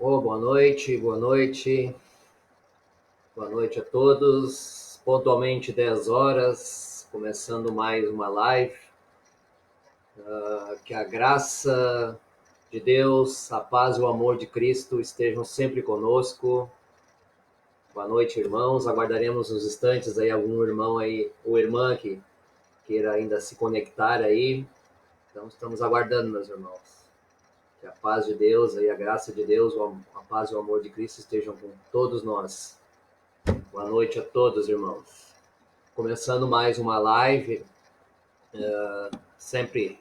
Oh, boa noite, boa noite. Boa noite a todos. Pontualmente 10 horas, começando mais uma live. Que a graça de Deus, a paz e o amor de Cristo estejam sempre conosco. Boa noite, irmãos. Aguardaremos uns instantes aí algum irmão aí ou irmã que queira ainda se conectar aí. Então estamos aguardando, meus irmãos. Que a paz de Deus, aí a graça de Deus, a paz e o amor de Cristo estejam com todos nós. Boa noite a todos, irmãos. Começando mais uma live, sempre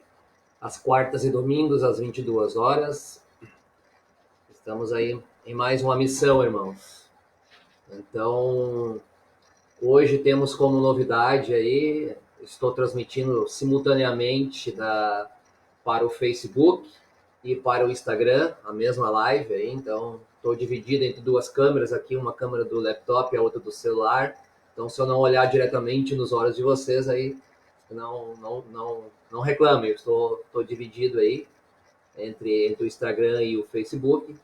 às quartas e domingos, às 22 horas. Estamos aí em mais uma missão, irmãos. Então, hoje temos como novidade aí, estou transmitindo simultaneamente para o Facebook e para o Instagram, a mesma live aí. Então, estou dividido entre duas câmeras aqui, uma câmera do laptop e a outra do celular. Então, se eu não olhar diretamente nos olhos de vocês aí, não reclame, eu estou dividido aí entre o Instagram e o Facebook,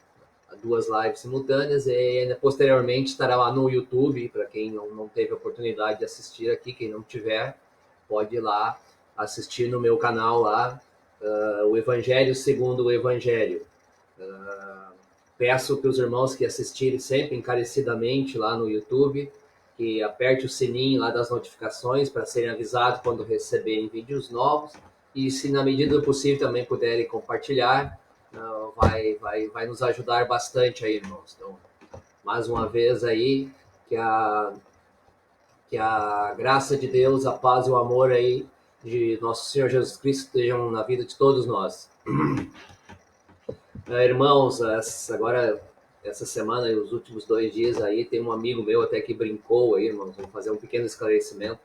duas lives simultâneas, e posteriormente estará lá no YouTube, para quem não teve a oportunidade de assistir aqui, quem não tiver, pode ir lá assistir no meu canal lá, o Evangelho segundo o Evangelho. Peço para os irmãos que assistirem sempre encarecidamente lá no YouTube, que aperte o sininho lá das notificações para serem avisados quando receberem vídeos novos, e se na medida do possível também puderem compartilhar, vai nos ajudar bastante aí, irmãos. Então, mais uma vez aí, que a graça de Deus, a paz e o amor aí de nosso Senhor Jesus Cristo estejam na vida de todos nós. Irmãos, agora essa semana e os últimos 2 dias aí, tem um amigo meu até que brincou aí, irmãos, vou fazer um pequeno esclarecimento.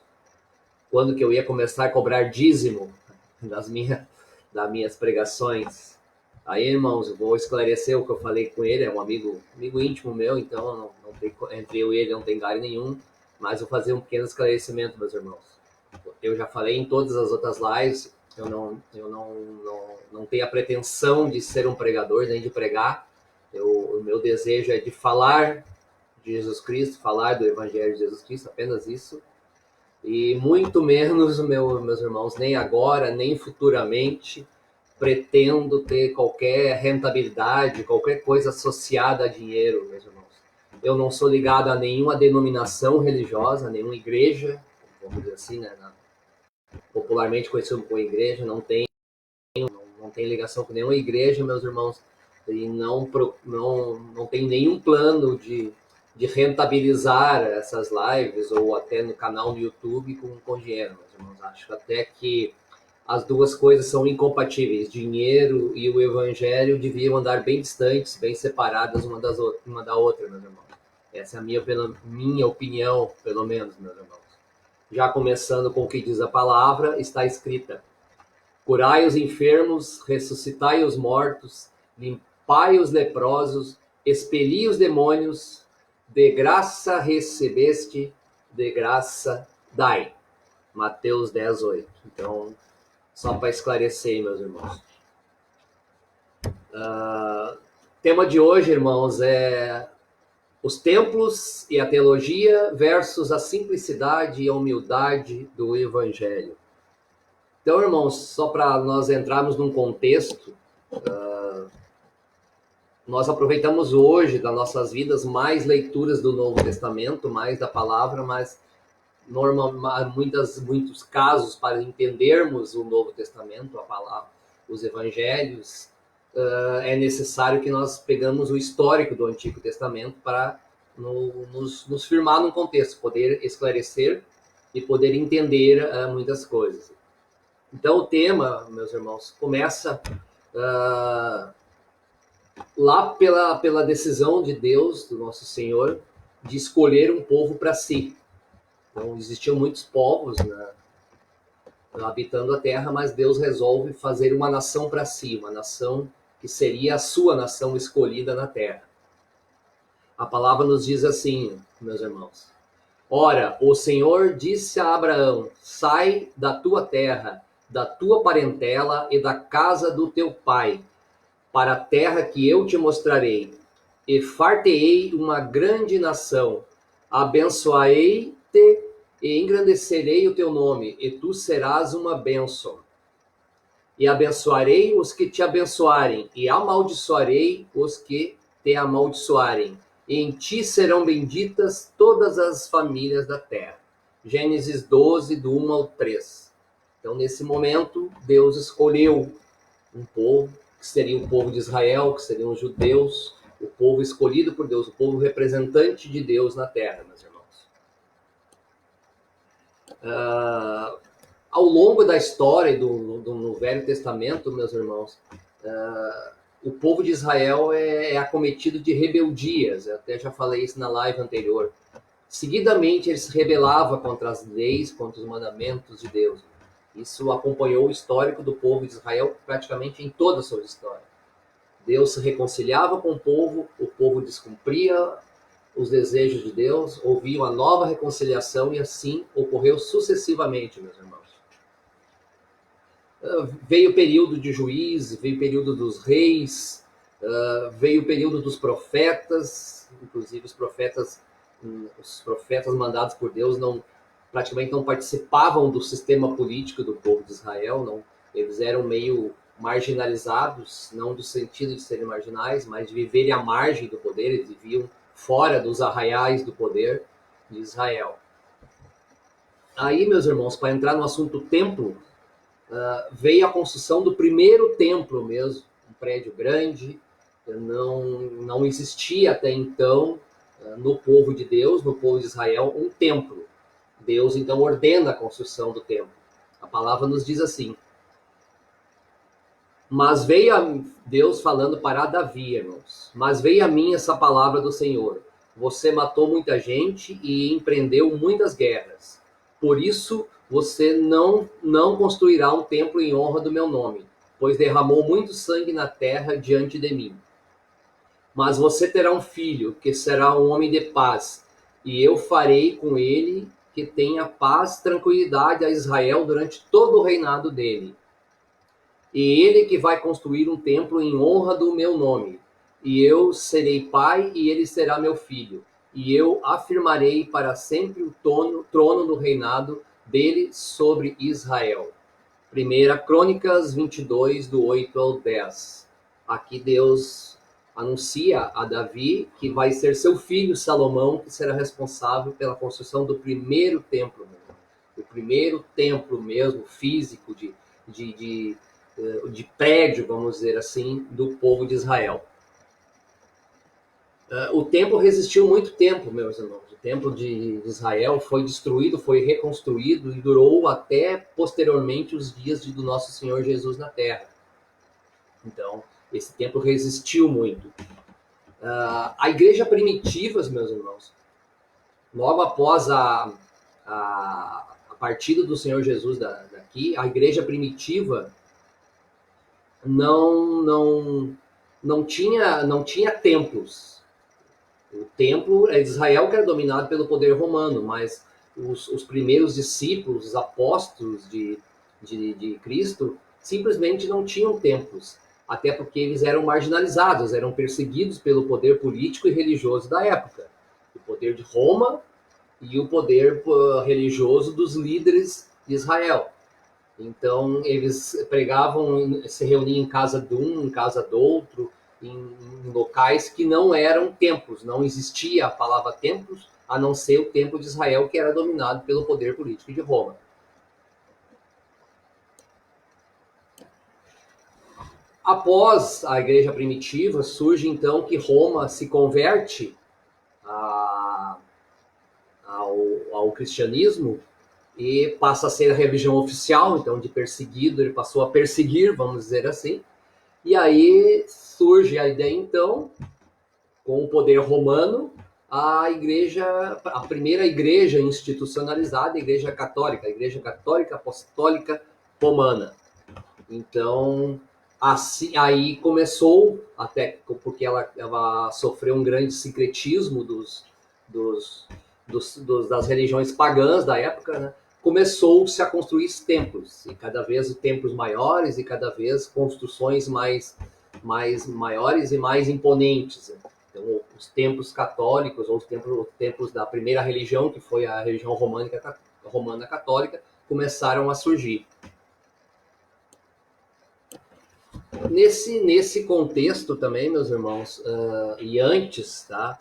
Quando que eu ia começar a cobrar dízimo das minhas pregações. Aí, irmãos, eu vou esclarecer o que eu falei com ele, é um amigo íntimo meu, então não tem, entre eu e ele não tem galho nenhum, mas vou fazer um pequeno esclarecimento, meus irmãos. Eu já falei em todas as outras lives, eu não tenho a pretensão de ser um pregador, nem de pregar. O meu desejo é de falar de Jesus Cristo, falar do Evangelho de Jesus Cristo, apenas isso. E muito menos, meus irmãos, nem agora, nem futuramente, pretendo ter qualquer rentabilidade, qualquer coisa associada a dinheiro, meus irmãos. Eu não sou ligado a nenhuma denominação religiosa, nenhuma igreja, vamos dizer assim, né? Popularmente conhecido como igreja, não tem ligação com nenhuma igreja, meus irmãos, e não tem nenhum plano de rentabilizar essas lives ou até no canal do YouTube com dinheiro, meus irmãos. Acho até que as duas coisas são incompatíveis. Dinheiro e o evangelho deviam andar bem distantes, bem separadas uma da outra, meus irmãos. Essa é a minha opinião, pelo menos, meus irmãos. Já começando com o que diz a palavra, está escrita: curai os enfermos, ressuscitai os mortos, limpai os leprosos, expeli os demônios, de graça recebeste, de graça dai. Mateus 10, 8. Então, só para esclarecer, meus irmãos. Tema de hoje, irmãos, é os templos e a teologia versus a simplicidade e a humildade do Evangelho. Então, irmãos, só para nós entrarmos num contexto, nós aproveitamos hoje das nossas vidas mais leituras do Novo Testamento, mais da palavra, mas muitos casos para entendermos o Novo Testamento, a palavra, os evangelhos, é necessário que nós pegamos o histórico do Antigo Testamento para nos firmar num contexto, poder esclarecer e poder entender muitas coisas. Então, o tema, meus irmãos, começa lá pela decisão de Deus, do nosso Senhor, de escolher um povo para si. Então, existiam muitos povos, né, habitando a terra, mas Deus resolve fazer uma nação para si, uma nação que seria a sua nação escolhida na terra. A palavra nos diz assim, meus irmãos: ora, o Senhor disse a Abraão: sai da tua terra, da tua parentela e da casa do teu pai, para a terra que eu te mostrarei. e far-te-ei uma grande nação, abençoarei-te e engrandecerei o teu nome, e tu serás uma bênção. E abençoarei os que te abençoarem, e amaldiçoarei os que te amaldiçoarem. E em ti serão benditas todas as famílias da terra. Gênesis 12, do 1 ao 3. Então, nesse momento, Deus escolheu um povo, que seria o povo de Israel, que seriam os judeus, o povo escolhido por Deus, o povo representante de Deus na terra, meus irmãos. Ao longo da história do Velho Testamento, meus irmãos, o povo de Israel é acometido de rebeldias. Eu até já falei isso na live anterior. Seguidamente, ele se rebelava contra as leis, contra os mandamentos de Deus. Isso acompanhou o histórico do povo de Israel praticamente em toda a sua história. Deus se reconciliava com o povo descumpria os desejos de Deus, ouvia uma nova reconciliação e assim ocorreu sucessivamente, meus irmãos. Veio o período de juízes, veio o período dos reis, veio o período dos profetas, inclusive os profetas mandados por Deus praticamente não participavam do sistema político do povo de Israel, eles eram meio marginalizados, não do sentido de serem marginais, mas de viverem à margem do poder, eles viviam fora dos arraiais do poder de Israel. Aí, meus irmãos, para entrar no assunto templo, veio a construção do primeiro templo mesmo, um prédio grande, não existia até então no povo de Deus, no povo de Israel, um templo. Deus então ordena a construção do templo. A palavra nos diz assim: mas veio Deus falando para Davi, irmãos, mas veio a mim essa palavra do Senhor: você matou muita gente e empreendeu muitas guerras. Por isso você não construirá um templo em honra do meu nome, pois derramou muito sangue na terra diante de mim. Mas você terá um filho, que será um homem de paz, e eu farei com ele que tenha paz e tranquilidade a Israel durante todo o reinado dele. E ele que vai construir um templo em honra do meu nome. E eu serei pai e ele será meu filho. E eu afirmarei para sempre o trono do reinado dele sobre Israel. 1 Crônicas 22, do 8 ao 10. Aqui Deus anuncia a Davi que vai ser seu filho Salomão que será responsável pela construção do primeiro templo. O primeiro templo mesmo, físico, de prédio, vamos dizer assim, do povo de Israel. O templo resistiu muito tempo, meus irmãos. O templo de Israel foi destruído, foi reconstruído e durou até posteriormente os dias do nosso Senhor Jesus na Terra. Então, esse templo resistiu muito. A igreja primitiva, meus irmãos, logo após a partida do Senhor Jesus daqui, a igreja primitiva não tinha templos. O templo de Israel que era dominado pelo poder romano, mas os primeiros discípulos, os apóstolos de Cristo, simplesmente não tinham templos, até porque eles eram marginalizados, eram perseguidos pelo poder político e religioso da época. O poder de Roma e o poder religioso dos líderes de Israel. Então, eles pregavam, se reuniam em casa de um, em casa do outro, em locais que não eram templos. Não existia a palavra templos, a não ser o templo de Israel, que era dominado pelo poder político de Roma. Após a igreja primitiva, surge então que Roma se converte ao cristianismo e passa a ser a religião oficial. Então, de perseguido, ele passou a perseguir, vamos dizer assim. E aí surge a ideia, então, com o poder romano, a primeira igreja institucionalizada, a Igreja Católica Apostólica Romana. Então, assim, aí começou, até porque ela sofreu um grande sincretismo das religiões pagãs da época, né? Começou-se a construir templos, e cada vez templos maiores e cada vez construções mais maiores e mais imponentes. Então, os templos católicos, ou os templos da primeira religião, que foi a religião romana católica, começaram a surgir. Nesse contexto também, meus irmãos, e antes, tá?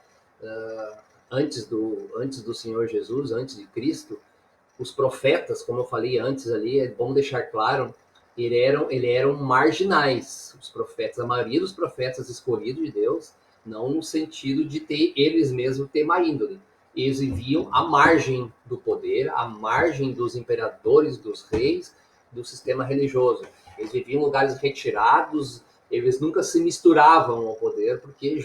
Antes do Senhor Jesus, antes de Cristo, os profetas, como eu falei antes ali, é bom deixar claro, eles eram marginais, os profetas, a maioria dos profetas escolhidos de Deus, não no sentido de ter eles mesmos ter má índole. Eles viviam à margem do poder, à margem dos imperadores, dos reis, do sistema religioso. Eles viviam em lugares retirados, eles nunca se misturavam ao poder, porque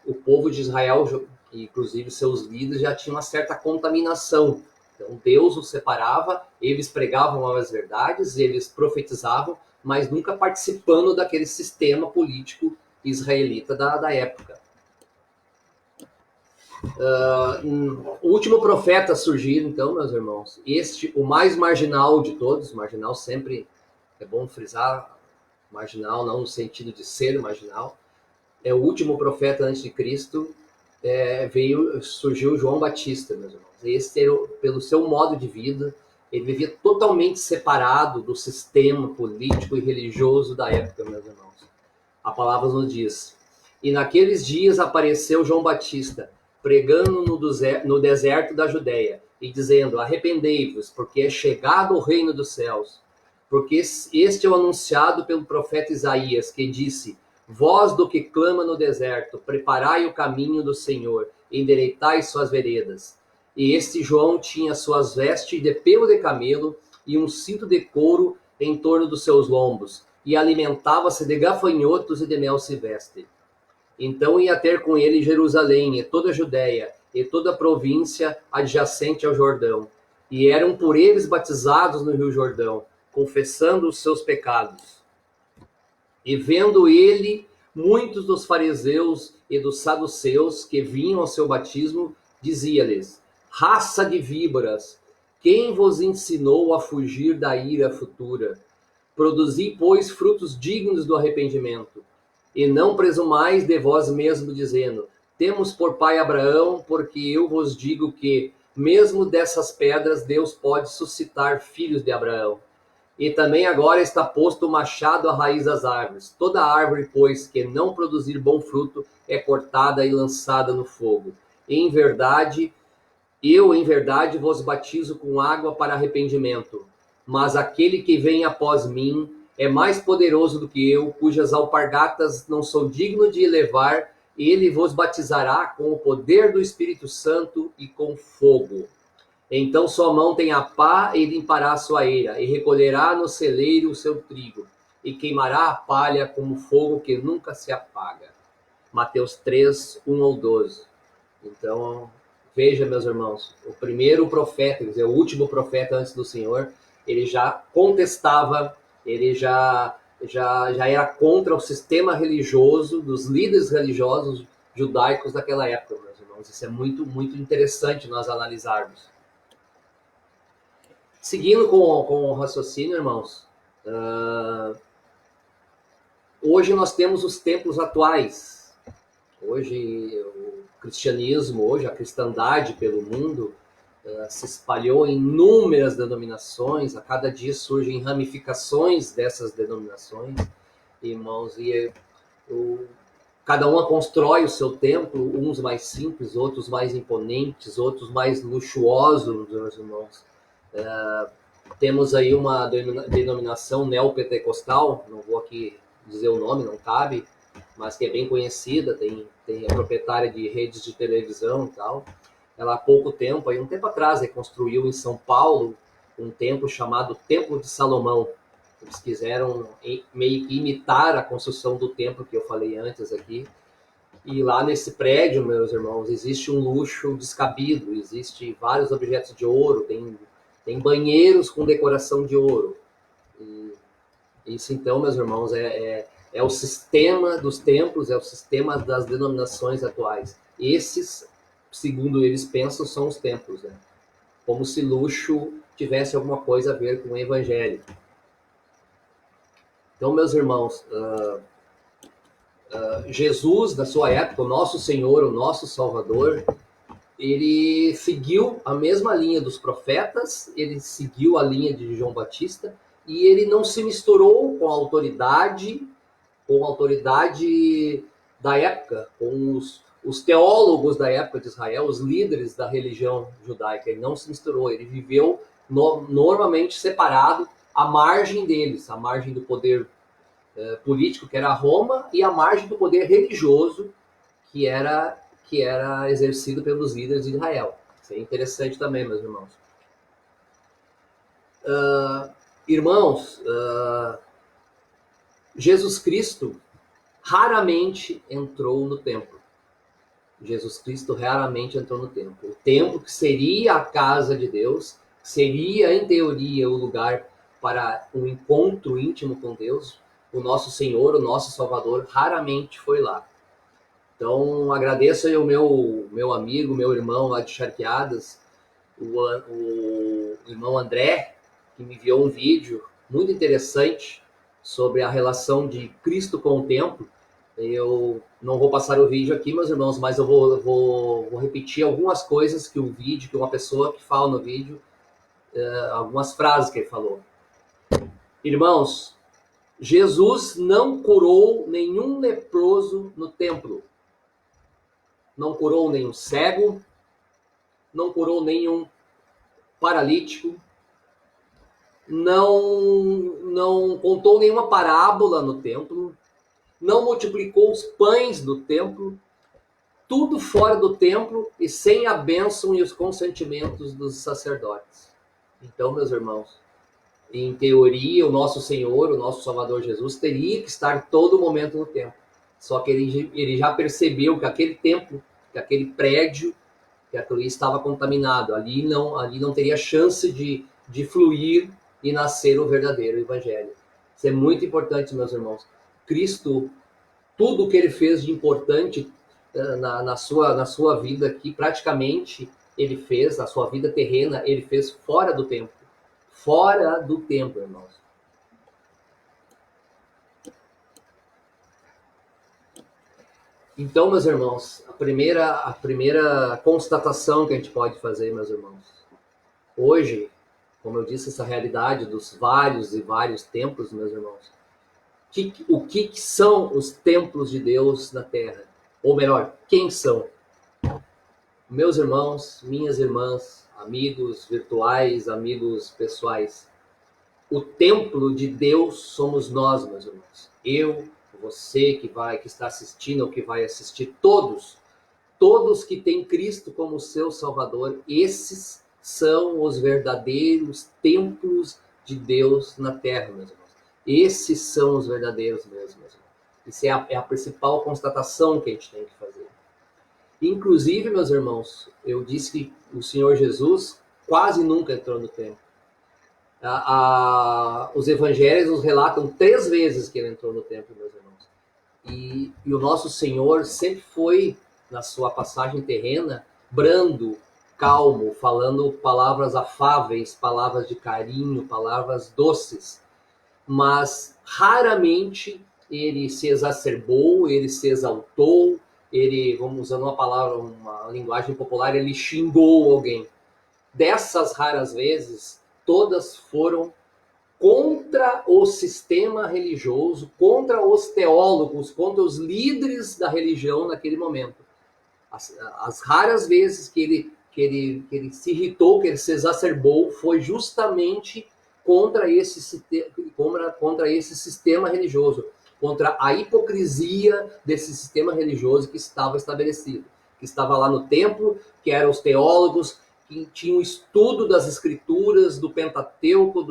o povo de Israel, inclusive seus líderes, já tinham uma certa contaminação. Então Deus os separava, eles pregavam as verdades, eles profetizavam, mas nunca participando daquele sistema político israelita da época. O último profeta a surgir, então, meus irmãos, o mais marginal de todos, marginal sempre é bom frisar, marginal não no sentido de ser marginal, é o último profeta antes de Cristo, surgiu João Batista, meus irmãos. Esse era, pelo seu modo de vida, ele vivia totalmente separado do sistema político e religioso da época, meus irmãos. A palavra nos diz: e naqueles dias apareceu João Batista, pregando no deserto da Judéia, e dizendo: arrependei-vos, porque é chegado o reino dos céus. Porque este é o anunciado pelo profeta Isaías, que disse: voz do que clama no deserto, preparai o caminho do Senhor, endireitai suas veredas. E este João tinha suas vestes de pelo de camelo e um cinto de couro em torno dos seus lombos, e alimentava-se de gafanhotos e de mel silvestre. Então ia ter com ele Jerusalém e toda a Judéia e toda a província adjacente ao Jordão, e eram por eles batizados no rio Jordão, confessando os seus pecados. E vendo ele, muitos dos fariseus e dos saduceus que vinham ao seu batismo, dizia-lhes: raça de víboras, quem vos ensinou a fugir da ira futura? Produzi, pois, frutos dignos do arrependimento. E não presumais de vós mesmo, dizendo: temos por pai Abraão, porque eu vos digo que, mesmo dessas pedras, Deus pode suscitar filhos de Abraão. E também agora está posto o machado à raiz das árvores. Toda árvore, pois, que não produzir bom fruto, é cortada e lançada no fogo. Em verdade, vos batizo com água para arrependimento. Mas aquele que vem após mim é mais poderoso do que eu, cujas alpargatas não sou digno de levar. Ele vos batizará com o poder do Espírito Santo e com fogo. Então sua mão tem a pá e limpará a sua eira, e recolherá no celeiro o seu trigo, e queimará a palha como fogo que nunca se apaga. Mateus 3, 1 ou 12. Então, veja, meus irmãos, o primeiro profeta, quer dizer, o último profeta antes do Senhor, ele já contestava, ele já era contra o sistema religioso, dos líderes religiosos judaicos daquela época, meus irmãos. Isso é muito, muito interessante nós analisarmos. Seguindo com o raciocínio, irmãos, hoje nós temos os templos atuais. Hoje o cristianismo, hoje a cristandade pelo mundo se espalhou em inúmeras denominações. A cada dia surgem ramificações dessas denominações, irmãos, e cada uma constrói o seu templo, uns mais simples, outros mais imponentes, outros mais luxuosos, meus irmãos. Temos aí uma denominação neopentecostal, não vou aqui dizer o nome, não cabe, mas que é bem conhecida, é proprietária de redes de televisão e tal. Ela há pouco tempo, aí um tempo atrás, reconstruiu em São Paulo um templo chamado Templo de Salomão. Eles quiseram meio que imitar a construção do templo que eu falei antes aqui. E lá nesse prédio, meus irmãos, existe um luxo descabido, existe vários objetos de ouro, tem banheiros com decoração de ouro. E isso, então, meus irmãos, é o sistema dos templos, é o sistema das denominações atuais. Esses, segundo eles pensam, são os templos, né? Como se luxo tivesse alguma coisa a ver com o evangelho. Então, meus irmãos, Jesus, da sua época, o nosso Senhor, o nosso Salvador, ele seguiu a mesma linha dos profetas, ele seguiu a linha de João Batista, e ele não se misturou com a autoridade da época, com os teólogos da época de Israel, os líderes da religião judaica. Ele não se misturou, ele viveu normalmente separado, à margem deles, à margem do poder político, que era Roma, e à margem do poder religioso, que era exercido pelos líderes de Israel. Isso é interessante também, meus irmãos. Irmãos, Jesus Cristo raramente entrou no templo. Jesus Cristo raramente entrou no templo. O templo, que seria a casa de Deus, seria, em teoria, o lugar para um encontro íntimo com Deus, o nosso Senhor, o nosso Salvador, raramente foi lá. Então, agradeço aí o meu amigo, meu irmão lá de Charqueadas, o irmão André, que me enviou um vídeo muito interessante sobre a relação de Cristo com o templo. Eu não vou passar o vídeo aqui, meus irmãos, mas eu vou repetir algumas coisas que o vídeo, que uma pessoa que fala no vídeo, algumas frases que ele falou. Irmãos, Jesus não curou nenhum leproso no templo. Não curou nenhum cego, não curou nenhum paralítico, não contou nenhuma parábola no templo, não multiplicou os pães do templo, tudo fora do templo e sem a bênção e os consentimentos dos sacerdotes. Então, meus irmãos, em teoria, o nosso Senhor, o nosso Salvador Jesus, teria que estar todo momento no templo. Só que ele já percebeu que aquele templo, que aquele prédio, que aquilo estava contaminado. Ali não teria chance de fluir e nascer o verdadeiro evangelho. Isso é muito importante, meus irmãos. Cristo, tudo o que ele fez de importante na sua vida aqui, praticamente ele fez, na sua vida terrena, ele fez fora do templo. Fora do templo, irmãos. Então, meus irmãos, a primeira constatação que a gente pode fazer, meus irmãos, hoje, como eu disse, essa realidade dos vários e vários templos, meus irmãos, o que são os templos de Deus na Terra? Ou melhor, quem são? Meus irmãos, minhas irmãs, amigos virtuais, amigos pessoais, o templo de Deus somos nós, meus irmãos. Eu, você que está assistindo ou que vai assistir, todos que têm Cristo como seu Salvador, esses são os verdadeiros templos de Deus na terra, meus irmãos. Esses são os verdadeiros mesmo, meus irmãos. Isso é a principal constatação que a gente tem que fazer. Inclusive, meus irmãos, eu disse que o Senhor Jesus quase nunca entrou no templo. Os evangelhos nos relatam 3 vezes que ele entrou no templo, meus irmãos. E o nosso Senhor sempre foi, na sua passagem terrena, brando, calmo, falando palavras afáveis, palavras de carinho, palavras doces. Mas raramente ele se exacerbou, ele se exaltou, ele, vamos usando uma linguagem popular, ele xingou alguém. Dessas raras vezes, todas foram contra o sistema religioso, contra os teólogos, contra os líderes da religião naquele momento. As raras vezes que ele se irritou, que ele se exacerbou, foi justamente contra esse sistema religioso, contra a hipocrisia desse sistema religioso que estava estabelecido, que estava lá no templo, que eram os teólogos, que tinham estudo das escrituras, do Pentateuco,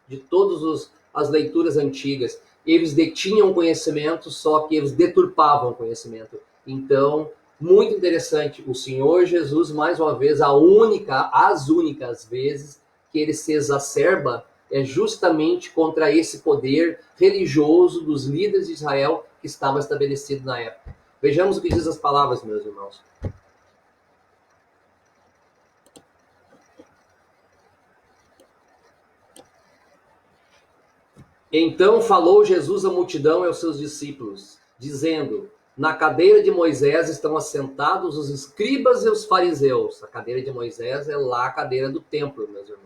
de todas as leituras antigas. Eles detinham conhecimento, só que eles deturpavam o conhecimento. Então, muito interessante, o Senhor Jesus, mais uma vez, as únicas vezes que ele se exacerba é justamente contra esse poder religioso dos líderes de Israel que estava estabelecido na época. Vejamos o que diz as palavras, meus irmãos. Então falou Jesus à multidão e aos seus discípulos: dizendo: na cadeira de Moisés estão assentados os escribas e os fariseus. A cadeira de Moisés é lá a cadeira do templo, meus irmãos.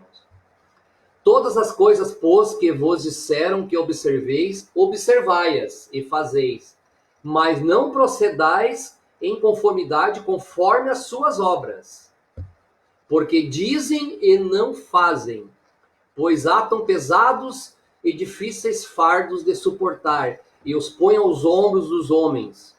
Todas as coisas, pois, que vos disseram que observeis, observai-as e fazeis, mas não procedais em conformidade conforme as suas obras. Porque dizem e não fazem, pois atam pesados e difíceis fardos de suportar, e os põem aos ombros dos homens.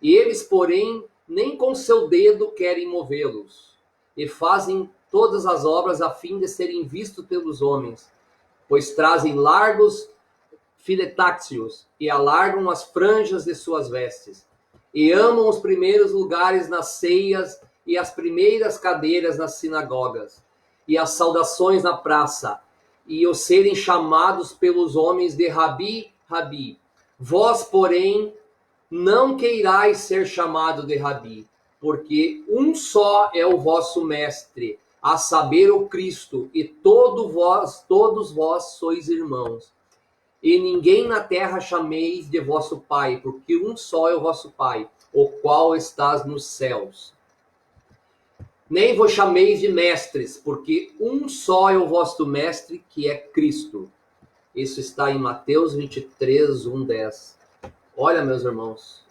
E eles, porém, nem com seu dedo querem movê-los, e fazem todas as obras a fim de serem vistos pelos homens, pois trazem largos filetáxios e alargam as franjas de suas vestes, e amam os primeiros lugares nas ceias e as primeiras cadeiras nas sinagogas, e as saudações na praça, e os serem chamados pelos homens de Rabi, Rabi. Vós, porém, não queirais ser chamado de Rabi, porque um só é o vosso mestre, a saber, o Cristo, e todos vós sois irmãos. E ninguém na terra chameis de vosso Pai, porque um só é o vosso Pai, o qual estás nos céus. Nem vos chameis de mestres, porque um só é o vosso mestre, que é Cristo. Isso está em Mateus 23, 1, 10. Olha, meus irmãos,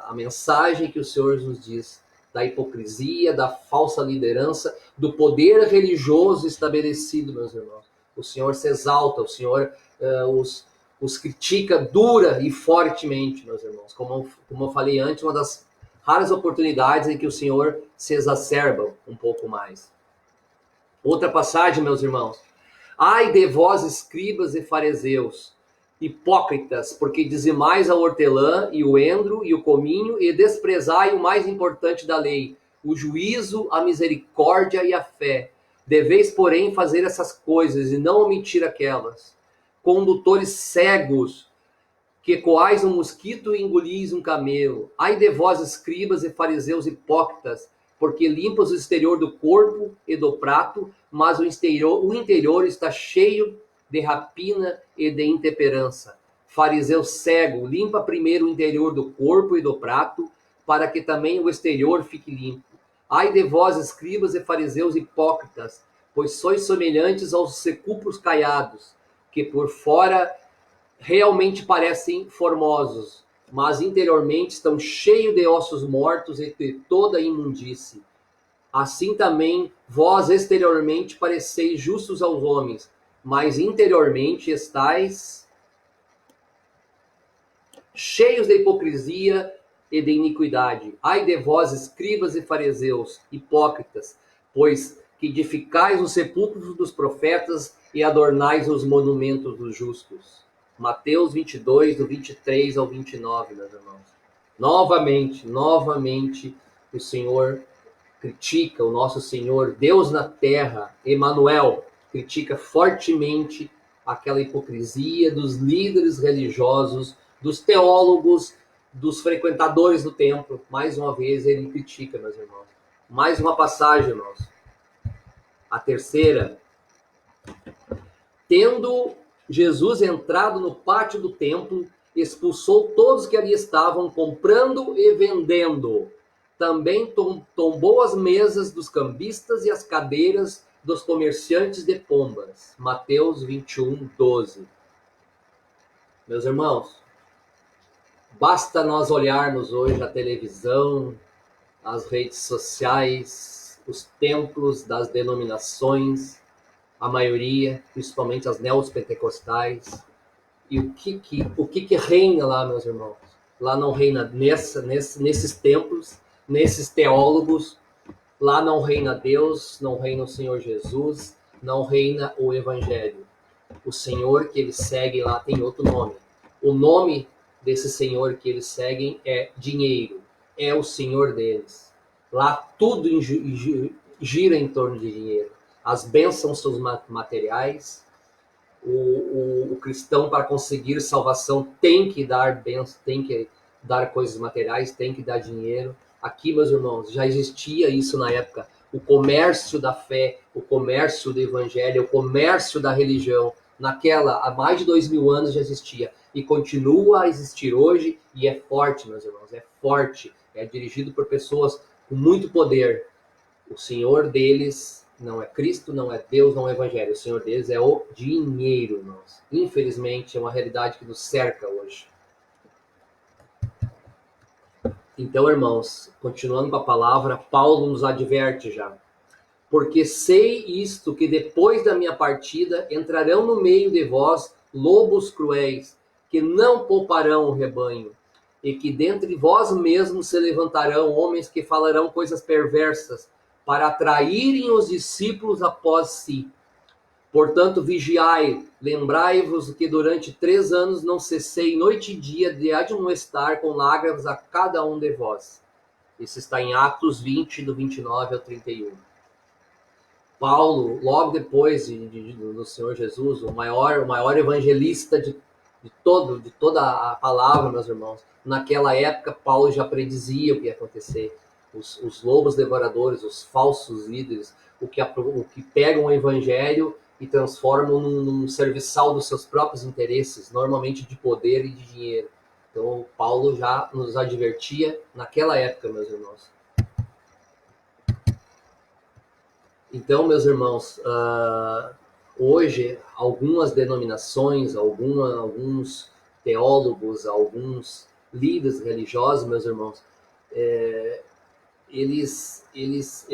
a mensagem que o Senhor nos diz da hipocrisia, da falsa liderança, do poder religioso estabelecido, meus irmãos. O Senhor se exalta, o Senhor os critica dura e fortemente, meus irmãos. Como eu falei antes, uma das raras oportunidades em que o Senhor se exacerba um pouco mais. Outra passagem, meus irmãos. Ai de vós, escribas e fariseus, hipócritas, porque dizimais a hortelã e o endro e o cominho e desprezai o mais importante da lei, o juízo, a misericórdia e a fé. Deveis, porém, fazer essas coisas e não omitir aquelas. Condutores cegos, que coais um mosquito e engolis um camelo. Ai de vós, escribas e fariseus hipócritas, porque limpas o exterior do corpo e do prato, mas o interior está cheio de rapina e de intemperança. Fariseu cego, limpa primeiro o interior do corpo e do prato, para que também o exterior fique limpo. Ai de vós, escribas e fariseus hipócritas, pois sois semelhantes aos sepulcros caiados, que por fora realmente parecem formosos, mas interiormente estão cheios de ossos mortos e de toda imundície. Assim também vós exteriormente pareceis justos aos homens, mas interiormente estáis cheios de hipocrisia e de iniquidade. Ai de vós, escribas e fariseus, hipócritas, pois que edificais os sepulcros dos profetas e adornais os monumentos dos justos. Mateus 22, do 23 ao 29, meus irmãos. Novamente, o Senhor critica, o nosso Senhor, Deus na terra, Emanuel, critica fortemente aquela hipocrisia dos líderes religiosos, dos teólogos, dos frequentadores do templo. Mais uma vez ele critica, meus irmãos. Mais uma passagem, irmãos. A terceira. Tendo Jesus entrado no pátio do templo, expulsou todos que ali estavam, comprando e vendendo. Também tombou as mesas dos cambistas e as cadeiras dos comerciantes de pombas. Mateus 21, 12. Meus irmãos, basta nós olharmos hoje a televisão, as redes sociais, os templos das denominações, a maioria, principalmente as neopentecostais, e o que reina lá, meus irmãos? Lá não reina nesses templos, nesses teólogos, lá não reina Deus, não reina o Senhor Jesus, não reina o Evangelho. O Senhor que eles seguem lá tem outro nome. O nome desse Senhor que eles seguem é dinheiro, é o Senhor deles. Lá tudo gira em torno de dinheiro. As bênçãos são materiais. O cristão, para conseguir salvação, tem que dar bênçãos, tem que dar coisas materiais, tem que dar dinheiro. Aqui, meus irmãos, já existia isso na época. O comércio da fé, o comércio do evangelho, o comércio da religião. Há mais de 2000 anos já existia. e continua a existir hoje e é forte, meus irmãos, é forte, é dirigido por pessoas com muito poder. O senhor deles não é Cristo, não é Deus, não é Evangelho. O senhor deles é o dinheiro, irmãos. Infelizmente, é uma realidade que nos cerca hoje. Então, irmãos, continuando com a palavra, Paulo nos adverte já. Porque sei isto, que depois da minha partida entrarão no meio de vós lobos cruéis, que não pouparão o rebanho, e que dentre vós mesmos se levantarão homens que falarão coisas perversas, para atraírem os discípulos após si. Portanto, vigiai, lembrai-vos que durante 3 anos não cessei noite e dia de admoestar com lágrimas a cada um de vós. Isso está em Atos 20, do 29 ao 31. Paulo, logo depois do Senhor Jesus, o maior evangelista de toda a palavra, meus irmãos, naquela época Paulo já predizia o que ia acontecer. Os lobos devoradores, os falsos líderes, o que pegam o evangelho e transformam num serviçal dos seus próprios interesses, normalmente de poder e de dinheiro. Então, Paulo já nos advertia naquela época, meus irmãos. Então, meus irmãos, hoje, algumas denominações, alguns teólogos, alguns líderes religiosos, meus irmãos, eles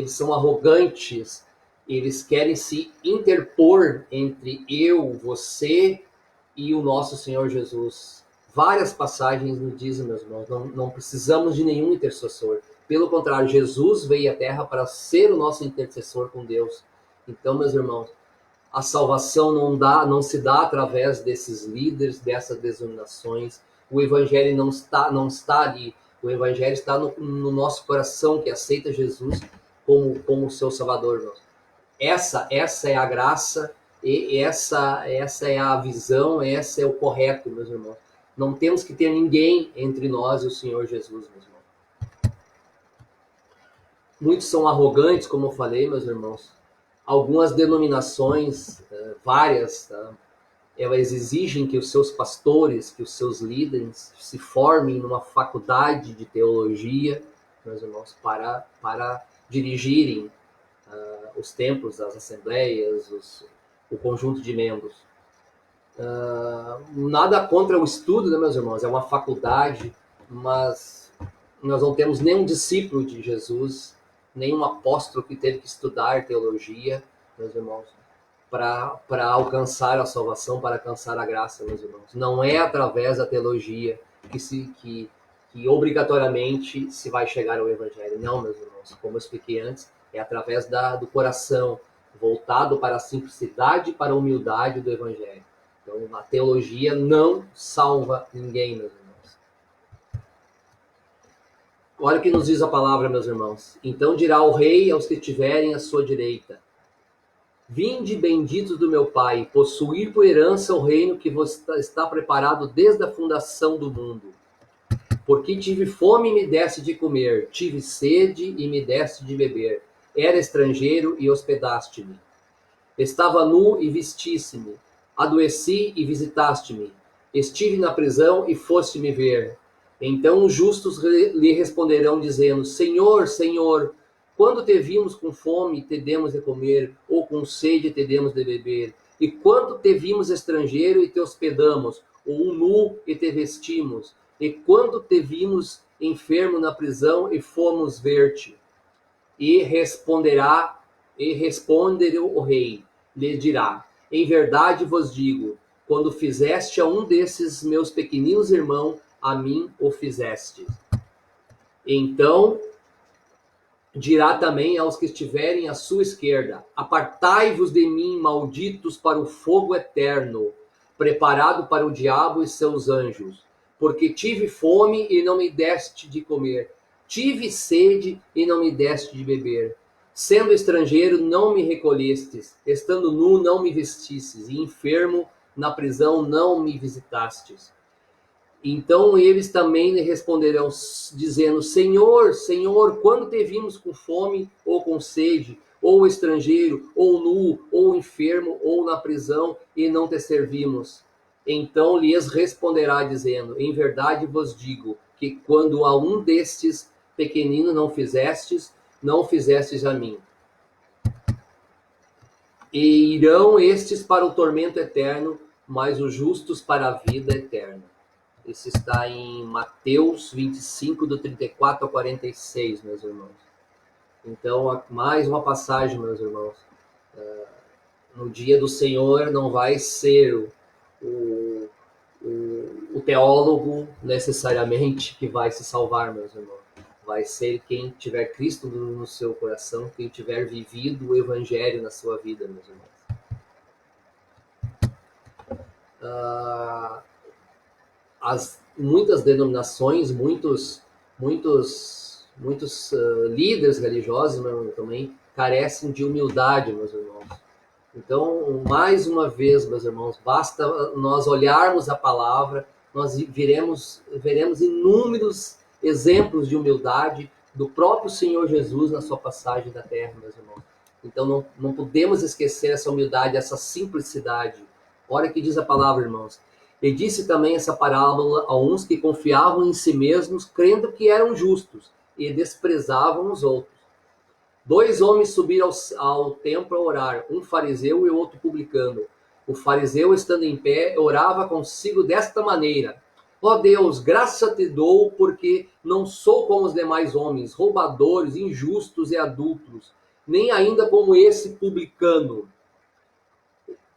são arrogantes, eles querem se interpor entre eu, você e o nosso Senhor Jesus. Várias passagens nos dizem, meus irmãos, não precisamos de nenhum intercessor. Pelo contrário, Jesus veio à Terra para ser o nosso intercessor com Deus. Então, meus irmãos, a salvação não se dá através desses líderes, dessas denominações. O Evangelho não está ali. O Evangelho está no nosso coração, que aceita Jesus como seu Salvador. Irmãos. Essa é a graça, e essa é a visão, esse é o correto, meus irmãos. Não temos que ter ninguém entre nós e o Senhor Jesus, meus irmãos. Muitos são arrogantes, como eu falei, meus irmãos. Algumas denominações, várias, elas exigem que os seus pastores, que os seus líderes se formem numa faculdade de teologia, meus irmãos, para dirigirem os templos, as assembleias, o conjunto de membros. Nada contra o estudo, né, meus irmãos? É uma faculdade, mas nós não temos nenhum discípulo de Jesus, nenhum apóstolo que teve que estudar teologia, meus irmãos, para alcançar a salvação, para alcançar a graça, meus irmãos. Não é através da teologia que obrigatoriamente se vai chegar ao Evangelho. Não, meus irmãos, como eu expliquei antes, é através do coração, voltado para a simplicidade e para a humildade do Evangelho. Então, a teologia não salva ninguém, meus irmãos. Olha o que nos diz a palavra, meus irmãos. Então dirá o rei aos que tiverem à sua direita: vinde, benditos do meu Pai, possuir por herança o reino que vos está preparado desde a fundação do mundo. Porque tive fome e me deste de comer, tive sede e me deste de beber, era estrangeiro e hospedaste-me. Estava nu e vestiste-me, adoeci e visitaste-me, estive na prisão e foste me ver. Então os justos lhe responderão, dizendo: Senhor, Senhor, quando te vimos com fome, te demos de comer, ou com sede, te demos de beber? E quando te vimos estrangeiro e te hospedamos, ou nu e te vestimos? E quando te vimos enfermo na prisão e fomos ver-te? E responde o rei, lhe dirá: em verdade vos digo, quando fizeste a um desses meus pequeninos irmãos, a mim o fizeste. Então dirá também aos que estiverem à sua esquerda: apartai-vos de mim, malditos, para o fogo eterno, preparado para o diabo e seus anjos. Porque tive fome e não me deste de comer, tive sede e não me deste de beber. Sendo estrangeiro, não me recolhestes, estando nu, não me vestistes, e enfermo, na prisão, não me visitastes. Então eles também lhe responderão, dizendo: Senhor, Senhor, quando te vimos com fome ou com sede, ou estrangeiro, ou nu, ou enfermo, ou na prisão, e não te servimos? Então lhes responderá dizendo: em verdade vos digo que quando a um destes pequeninos não fizestes, não fizestes a mim. E irão estes para o tormento eterno, mas os justos para a vida eterna. Isso está em Mateus 25, do 34 ao 46, meus irmãos. Então, mais uma passagem, meus irmãos. No dia do Senhor não vai ser o teólogo necessariamente que vai se salvar, meus irmãos. Vai ser quem tiver Cristo no seu coração, quem tiver vivido o Evangelho na sua vida, meus irmãos. Muitas denominações, muitos líderes religiosos, meu irmão, também carecem de humildade, meus irmãos. Então, mais uma vez, meus irmãos, basta nós olharmos a palavra, nós veremos inúmeros exemplos de humildade do próprio Senhor Jesus na sua passagem da terra, meus irmãos. Então, não podemos esquecer essa humildade, essa simplicidade. Olha o que diz a palavra, irmãos. E disse também essa parábola a uns que confiavam em si mesmos, crendo que eram justos, e desprezavam os outros. 2 homens subiram ao templo a orar, um fariseu e outro publicano. O fariseu, estando em pé, orava consigo desta maneira: ó Deus, graça te dou, porque não sou como os demais homens, roubadores, injustos e adúlteros, nem ainda como esse publicano.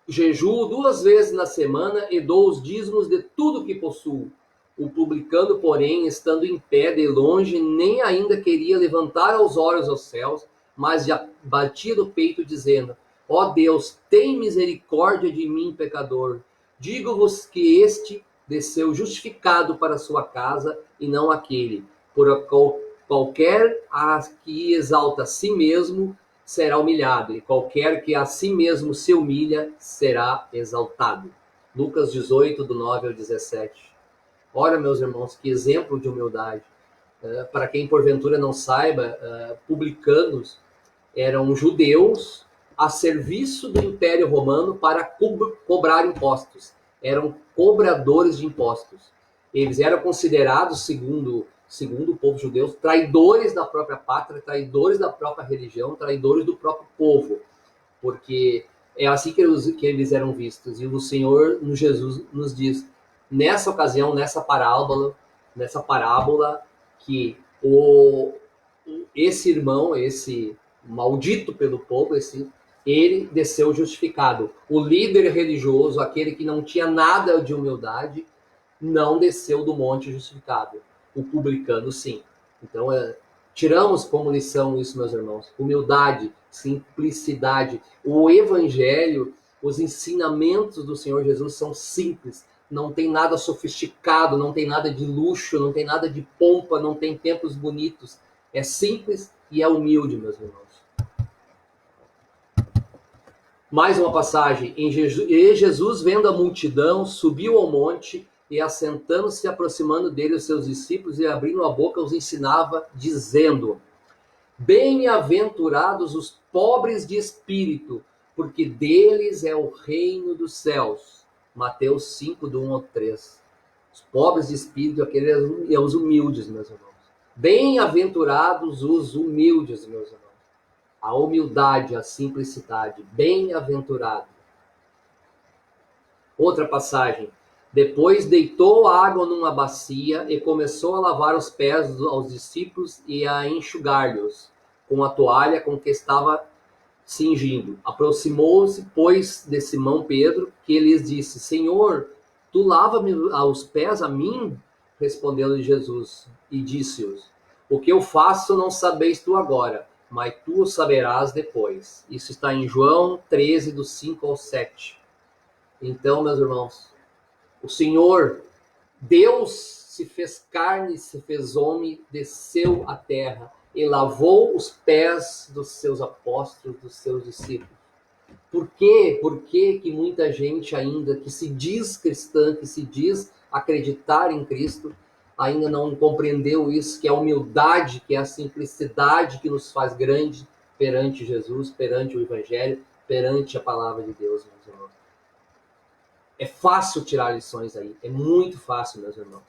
Jejuo 2 vezes na semana e dou os dízimos de tudo que possuo. O publicano, porém, estando em pé de longe, nem ainda queria levantar os olhos aos céus, mas já batia no peito, dizendo: ó Deus, tem misericórdia de mim, pecador. Digo-vos que este desceu justificado para sua casa, e não aquele. Por qualquer que exalta a si mesmo será humilhado, e qualquer que a si mesmo se humilha será exaltado. Lucas 18, do 9 ao 17. Ora, meus irmãos, que exemplo de humildade. Para quem porventura não saiba, publicanos eram judeus a serviço do Império Romano para cobrar impostos. Eram cobradores de impostos. Eles eram considerados, segundo o povo judeu, traidores da própria pátria, traidores da própria religião, traidores do próprio povo. Porque é assim que eles eram vistos. E o Senhor, no Jesus, nos diz, nessa ocasião, nessa parábola, que esse irmão, esse maldito pelo povo, ele desceu justificado. O líder religioso, aquele que não tinha nada de humildade, não desceu do monte justificado. O publicano, sim. Então, tiramos como lição isso, meus irmãos. Humildade, simplicidade. O evangelho, os ensinamentos do Senhor Jesus são simples. Não tem nada sofisticado, não tem nada de luxo, não tem nada de pompa, não tem templos bonitos. É simples e é humilde, meus irmãos. Mais uma passagem. E Jesus, vendo a multidão, subiu ao monte e, assentando-se, aproximando dele os seus discípulos e abrindo a boca, os ensinava, dizendo: bem-aventurados os pobres de espírito, porque deles é o reino dos céus. Mateus 5, do 1 ao 3. Os pobres de espírito, aqueles são os humildes, meus irmãos. Bem-aventurados os humildes, meus irmãos. A humildade, a simplicidade. Bem-aventurado. Outra passagem. Depois deitou água numa bacia e começou a lavar os pés aos discípulos e a enxugar-lhes com a toalha com que estava cingindo. Aproximou-se, pois, de Simão Pedro, que lhes disse: Senhor, tu lava-me os pés a mim? Respondeu-lhe Jesus e disse-os: o que eu faço não sabeis tu agora, mas tu o saberás depois. Isso está em João 13, do 5 ao 7. Então, meus irmãos, o Senhor, Deus, se fez carne, se fez homem, desceu à terra e lavou os pés dos seus apóstolos, dos seus discípulos. Por quê? Por que muita gente ainda que se diz cristã, que se diz acreditar em Cristo, ainda não compreendeu isso, que é a humildade, que é a simplicidade que nos faz grande perante Jesus, perante o Evangelho, perante a palavra de Deus, meus irmãos. É fácil tirar lições aí, é muito fácil, meus irmãos.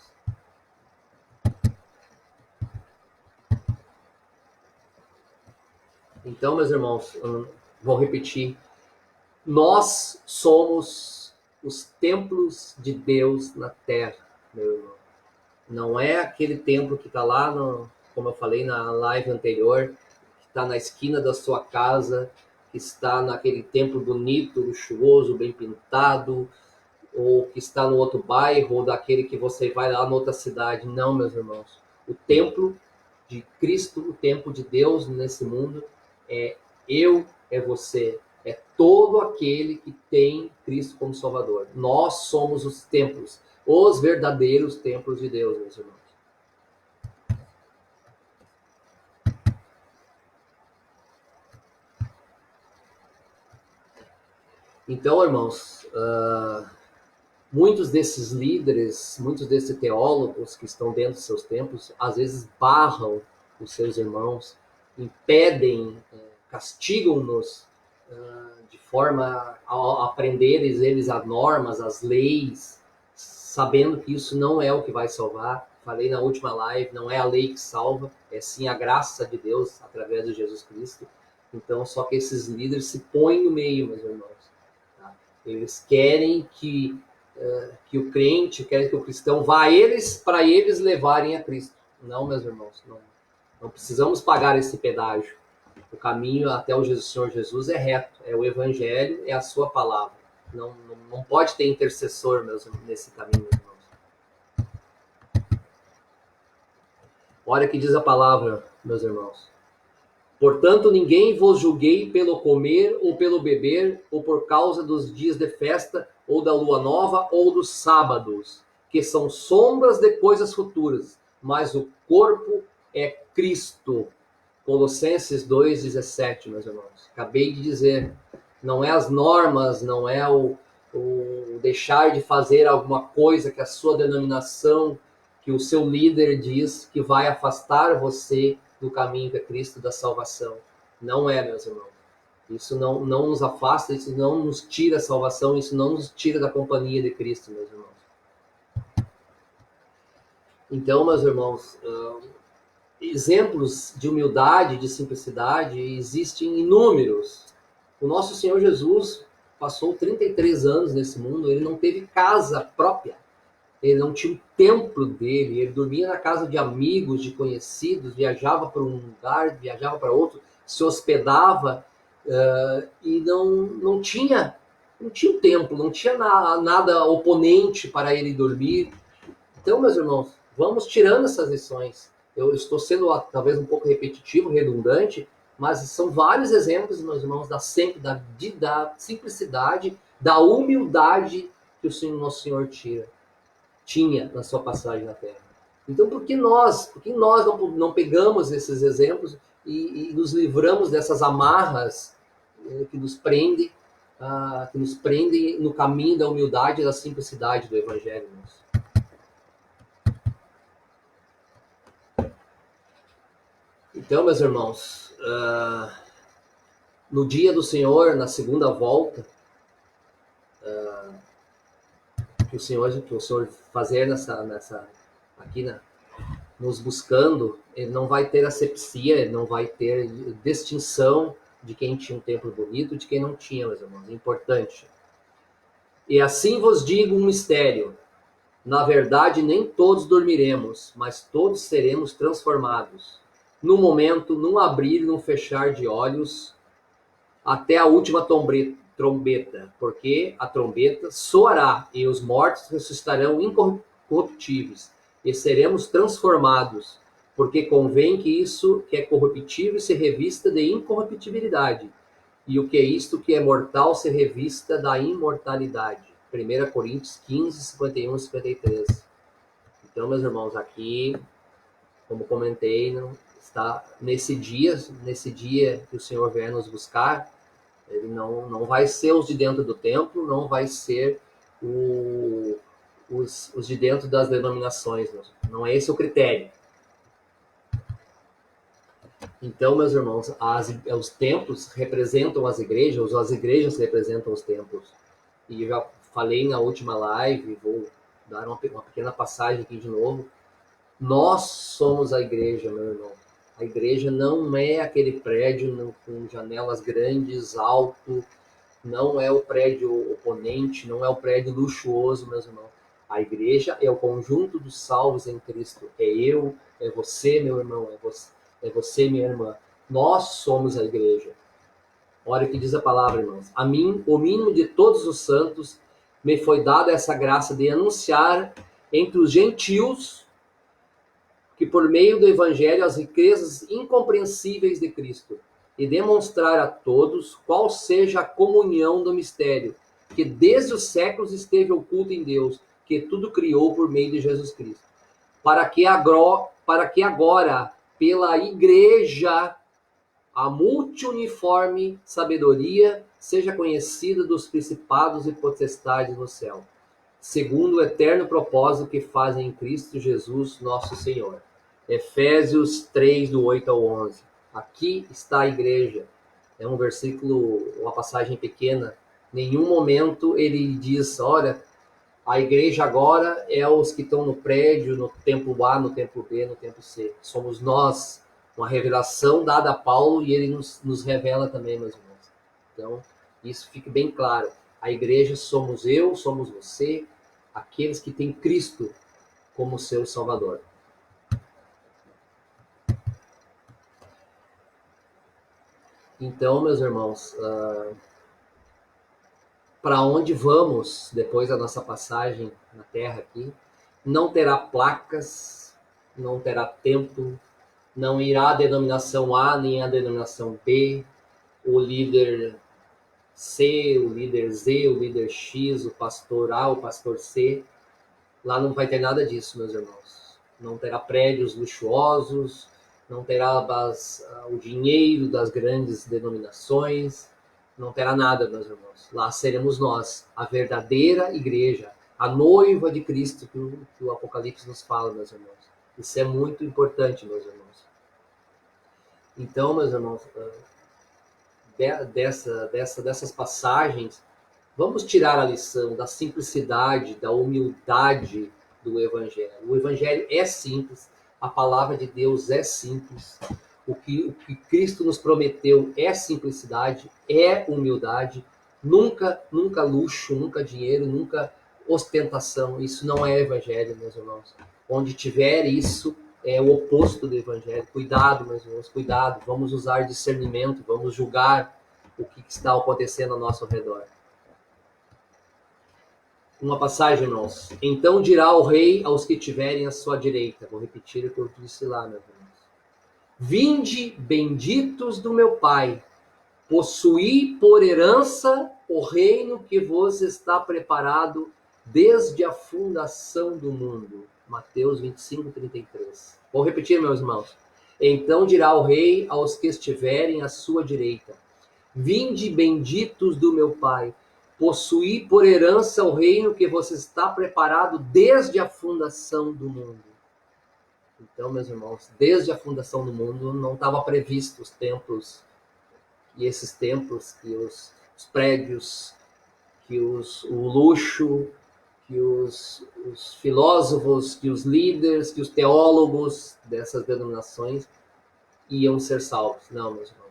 Então, meus irmãos, vou repetir, nós somos os templos de Deus na terra, meu irmão. Não é aquele templo que está lá, como eu falei na live anterior, que está na esquina da sua casa, que está naquele templo bonito, luxuoso, bem pintado, ou que está no outro bairro, ou daquele que você vai lá na outra cidade. Não, meus irmãos. O templo de Cristo, o templo de Deus nesse mundo, é eu, é você, é todo aquele que tem Cristo como Salvador. Nós somos os templos, os verdadeiros templos de Deus, meus irmãos. Então, irmãos, muitos desses líderes, muitos desses teólogos que estão dentro dos seus templos, às vezes barram os seus irmãos, impedem, castigam-nos de forma a aprender eles as normas, as leis, sabendo que isso não é o que vai salvar. Falei na última live, não é a lei que salva, é sim a graça de Deus através de Jesus Cristo. Então, só que esses líderes se põem no meio, meus irmãos. Tá? Eles querem que o crente, querem que o cristão vá a eles para eles levarem a Cristo. Não, meus irmãos, não precisamos pagar esse pedágio. O caminho até o Senhor Jesus é reto, é o Evangelho, é a sua palavra. Não pode ter intercessor, nesse caminho, meus irmãos. Olha o que diz a palavra, meus irmãos. Portanto, ninguém vos julguei pelo comer ou pelo beber, ou por causa dos dias de festa, ou da lua nova, ou dos sábados, que são sombras de coisas futuras, mas o corpo é Cristo. Colossenses 2,17, meus irmãos. Acabei de dizer, não é as normas, não é o deixar de fazer alguma coisa que a sua denominação, que o seu líder diz que vai afastar você do caminho que é Cristo da salvação. Não é, meus irmãos. Isso não nos afasta, isso não nos tira a salvação, isso não nos tira da companhia de Cristo, meus irmãos. Então, meus irmãos, exemplos de humildade, de simplicidade, existem inúmeros. O nosso Senhor Jesus passou 33 anos nesse mundo, ele não teve casa própria, ele não tinha um templo dele, ele dormia na casa de amigos, de conhecidos, viajava para um lugar, viajava para outro, se hospedava e não tinha um templo, não tinha nada oponente para ele dormir. Então, meus irmãos, vamos tirando essas lições. Eu estou sendo talvez um pouco repetitivo, redundante, mas são vários exemplos, meus irmãos, da simplicidade, da humildade que o nosso Senhor tinha na sua passagem na Terra. Então, por que nós não pegamos esses exemplos e nos livramos dessas amarras que nos prendem no caminho da humildade e da simplicidade do Evangelho, irmãos? Então, meus irmãos, no dia do Senhor, na segunda volta, que o Senhor fazer aqui, nos buscando, ele não vai ter asepsia, ele não vai ter distinção de quem tinha um templo bonito e de quem não tinha, meus irmãos. É importante. E assim vos digo um mistério. Na verdade, nem todos dormiremos, mas todos seremos transformados. No momento, num abrir e num fechar de olhos, até a última trombeta, porque a trombeta soará e os mortos ressuscitarão incorruptíveis e seremos transformados, porque convém que isso que é corruptível se revista de incorruptibilidade, e o que é isto que é mortal se revista da imortalidade. 1 Coríntios 15, 51 e 53. Então, meus irmãos, aqui, como comentei, está nesse dia que o Senhor vier nos buscar, ele não vai ser os de dentro do templo, não vai ser os de dentro das denominações. Não é esse o critério. Então, meus irmãos, os templos representam as igrejas representam os templos. E eu já falei na última live, vou dar uma pequena passagem aqui de novo. Nós somos a igreja, meu irmão. A igreja não é aquele prédio com janelas grandes, alto, não é o prédio oponente, não é o prédio luxuoso, meus irmãos. A igreja é o conjunto dos salvos em Cristo. É eu, é você, meu irmão, é você, minha irmã. Nós somos a igreja. Olha o que diz a palavra, irmãos. A mim, o mínimo de todos os santos, me foi dada essa graça de anunciar entre os gentios que por meio do evangelho as riquezas incompreensíveis de Cristo e demonstrar a todos qual seja a comunhão do mistério, que desde os séculos esteve oculto em Deus, que tudo criou por meio de Jesus Cristo. Para que agora, pela igreja, a multiuniforme sabedoria seja conhecida dos principados e potestades no céu, segundo o eterno propósito que fazem em Cristo Jesus, nosso Senhor. Efésios 3, do 8 ao 11. Aqui está a igreja. É um versículo, uma passagem pequena. Em nenhum momento ele diz, olha, a igreja agora é os que estão no prédio, no templo A, no templo B, no templo C. Somos nós, uma revelação dada a Paulo e ele nos revela também, meus irmãos. Então, isso fique bem claro. A igreja somos eu, somos você, aqueles que têm Cristo como seu Salvador. Então, meus irmãos, para onde vamos depois da nossa passagem na Terra aqui? Não terá placas, não terá templo, não irá a denominação A nem a denominação B, o líder C, o líder Z, o líder X, o pastor A, o pastor C. Lá não vai ter nada disso, meus irmãos. Não terá prédios luxuosos, não terá o dinheiro das grandes denominações, não terá nada, meus irmãos. Lá seremos nós, a verdadeira igreja, a noiva de Cristo que o Apocalipse nos fala, meus irmãos. Isso é muito importante, meus irmãos. Então, meus irmãos, dessas passagens, vamos tirar a lição da simplicidade, da humildade do Evangelho. O Evangelho é simples, a palavra de Deus é simples, o que Cristo nos prometeu é simplicidade, é humildade, nunca luxo, nunca dinheiro, nunca ostentação. Isso não é Evangelho, meus irmãos. Onde tiver isso, é o oposto do Evangelho. Cuidado, meus irmãos, cuidado. Vamos usar discernimento, vamos julgar o que está acontecendo ao nosso redor. Uma passagem, irmãos. Então dirá o rei aos que tiverem à sua direita. Vou repetir o que eu disse lá, meus irmãos. Vinde, benditos do meu Pai, possuí por herança o reino que vos está preparado desde a fundação do mundo. Mateus 25, 33. Vou repetir, meus irmãos. Então dirá o rei aos que estiverem à sua direita. Vinde, benditos do meu Pai, possuí por herança o reino que você está preparado desde a fundação do mundo. Então, meus irmãos, desde a fundação do mundo não estava previsto os templos, e esses templos, que os prédios, que o luxo, que os filósofos, que os líderes, que os teólogos dessas denominações iam ser salvos. Não, meus irmãos.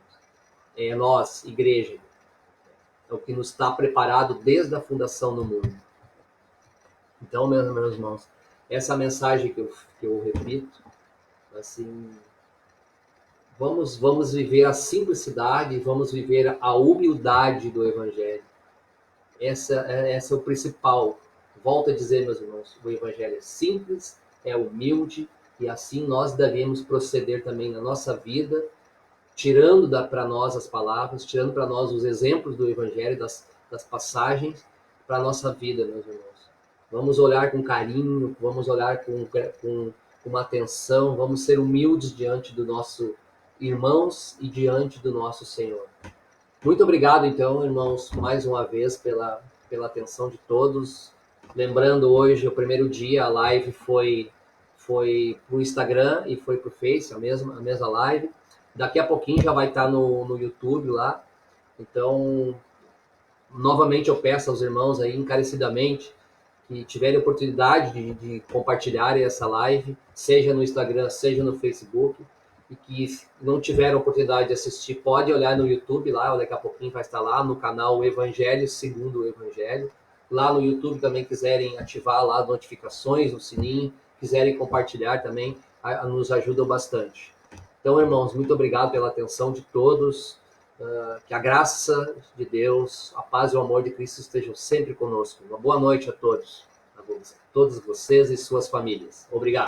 É nós, igreja, é o que nos está preparado desde a fundação do mundo. Então, meus irmãos, essa mensagem que eu repito, assim, vamos viver a simplicidade, vamos viver a humildade do Evangelho. Essa é o principal. Volto a dizer, meus irmãos, o Evangelho é simples, é humilde, e assim nós devemos proceder também na nossa vida, tirando para nós as palavras, tirando para nós os exemplos do Evangelho, das passagens, para a nossa vida, meus irmãos. Vamos olhar com carinho, vamos olhar com uma atenção, vamos ser humildes diante do nosso irmãos e diante do nosso Senhor. Muito obrigado, então, irmãos, mais uma vez pela atenção de todos. Lembrando, hoje, o primeiro dia, a live foi para o Instagram e foi para o Face, a mesma live. Daqui a pouquinho já vai estar no YouTube lá. Então, Novamente eu peço aos irmãos aí encarecidamente que tiverem oportunidade de compartilharem essa live, seja no Instagram, seja no Facebook, e que não tiveram oportunidade de assistir, pode olhar no YouTube lá, daqui a pouquinho vai estar lá no canal Evangelho Segundo o Evangelho. Lá no YouTube também quiserem ativar lá as notificações, o sininho, quiserem compartilhar também, nos ajudam bastante. Então, irmãos, muito obrigado pela atenção de todos. Que a graça de Deus, a paz e o amor de Cristo estejam sempre conosco. Uma boa noite a todos vocês e suas famílias. Obrigado.